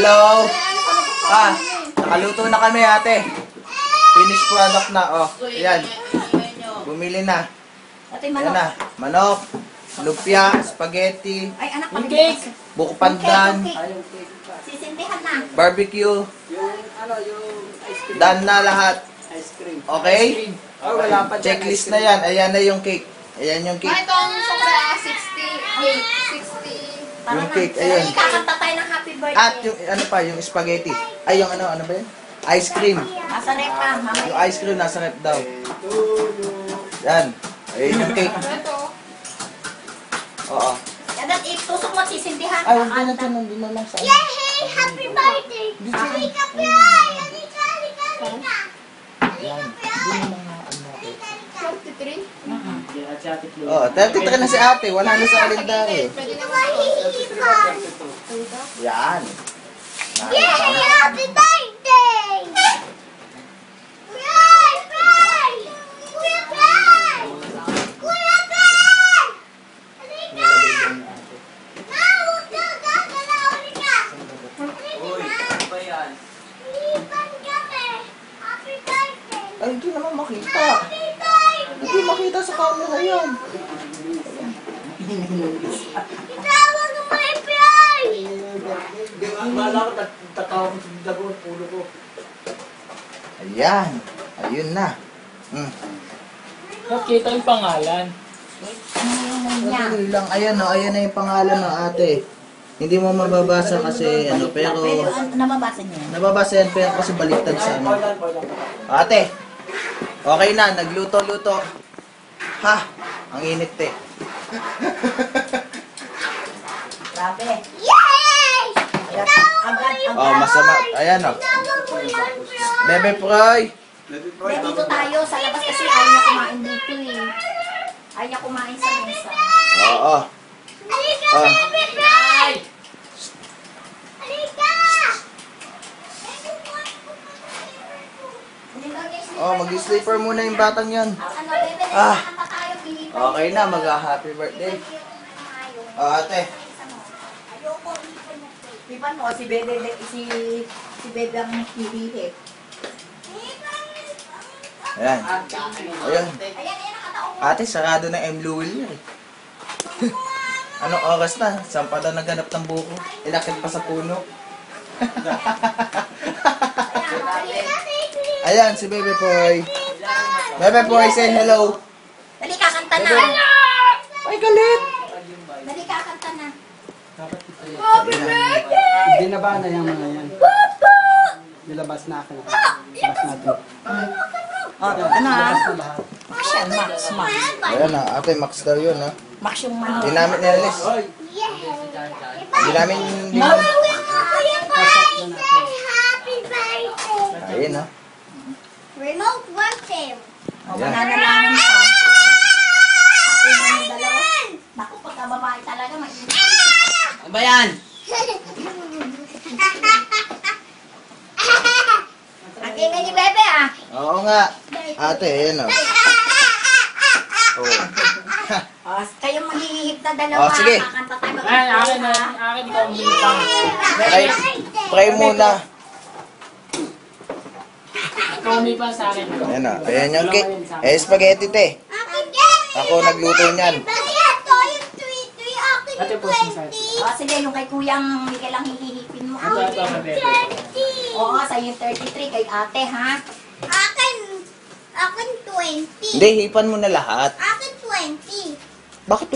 Hello? Nakaluto na kami, ate. Finished product na, oh. Ayan. Bumili na. Ayan na. Manok, lumpia, spaghetti, buko pandan, Sisintihan na. barbecue. Done na lahat. Okay? Checklist na yan. Ayan na yung cake. Ayan yung cake. Itong sobra 60. Yung cake, ayun. Kakanta tayo ng happy birthday. At yung, ano pa, yung spaghetti. Ay, yung ano ba yun? Ice cream. Nasa rep ka, mamaya. Yung ice cream nasa rep daw. Yan. Ayun yung cake. Oo. Yan at itusok mo, sisintihan. Ay, huwag na ito. Nandun na lang sa ano. Yay! Happy birthday! Halika, Pray! Halika! Yan. Hindi na lang ano ako. 43? Oo, 33 na si ate. Wala na sa kalendaryo. Pwede na mahihipan. Yan. Yay! Happy birthday! Pray! Pray! Kuya Pray! Kuya Pray! Halika! Huwag ka gagalaw! Halika! Halika! Hihipan kami! Happy birthday! Ay, hindi naman makita. Happy birthday! Hindi makita sa camera yan. Itawag mo may Pray! Wala ko, tatawag ko sa dago, pulo ko. Ayan. Ayun na. Nakita yung pangalan. Madali lang. Ayan o. Ayan na yung pangalan ng ate. Hindi mo mababasa kasi ano. Pero Namabasa niya. nababasa yan pero kasi baliktad sa ano. Ate. Okay na. Nagluto-luto. Ha. Ang init eh. Grabe. Yay! Agad. Oh, masama. Ayan o. Itawag mo yan, Pray! Bebe Proy. Dito tayo sa labas kasi ayaw niya kumain dito eh. Ayaw niya kumain sa mesa. Oo. Halika, Ah. Baby Pray! Halika! Oh, mag-sleeper muna yung batang yan. Ano, Bebe, Ah. nakakanta tayo, Pilipan. Okay na. Mag-happy birthday. Oh, ate. Ayoko, Iban mo, si Bebe, si Bebe ang hihihip. Ayan. Ayan. Ayan, nakataong mo. Ate, sarado na M. Louie eh. Anong oras na? Saan pa daw naghanap ng buko? Inakit pa sa puno. Ayan, si Bebe Poy. Bebe Poy, say hello. Dali, kakanta na. Bebe. Ay, galit. Dali, kakanta na. Binaba na yung mga yan. Nilabas na ako. Nilabas natin. Ano Max yan, Max. Ayan na, ate, Max daw yun ha. Max yung man. Hindi namin nilalis. Hindi namin Happy birthday. Ayun ha. Remote working. O, Ayan. mananalangin pa. Ang dalawa. Naku, pagka babae talaga, mainit. Ano ba yan? Ang ingay ni Bebe, ah. Oo nga. Ate, ayun o. Oh. Kayong maghihihip na dalawa. Oh, sige. Kakanta tayo. Ay, akin na. Akin ikaw ang bilipang. Pray muna. Ikaw ang bilipang sa akin. Ayan o. Ayan yung cake. Eh, spaghetti te. Ako nagluto niyan. Ate po, sinsay. Oh, sige, yung kay Kuyang Miguel ang hihihipin mo. Ito, ito, Bebe. Oo, sa'yo yung 33 kay ate, ha? Akin 20. Hindi, hipan mo na lahat. Akin 20. Bakit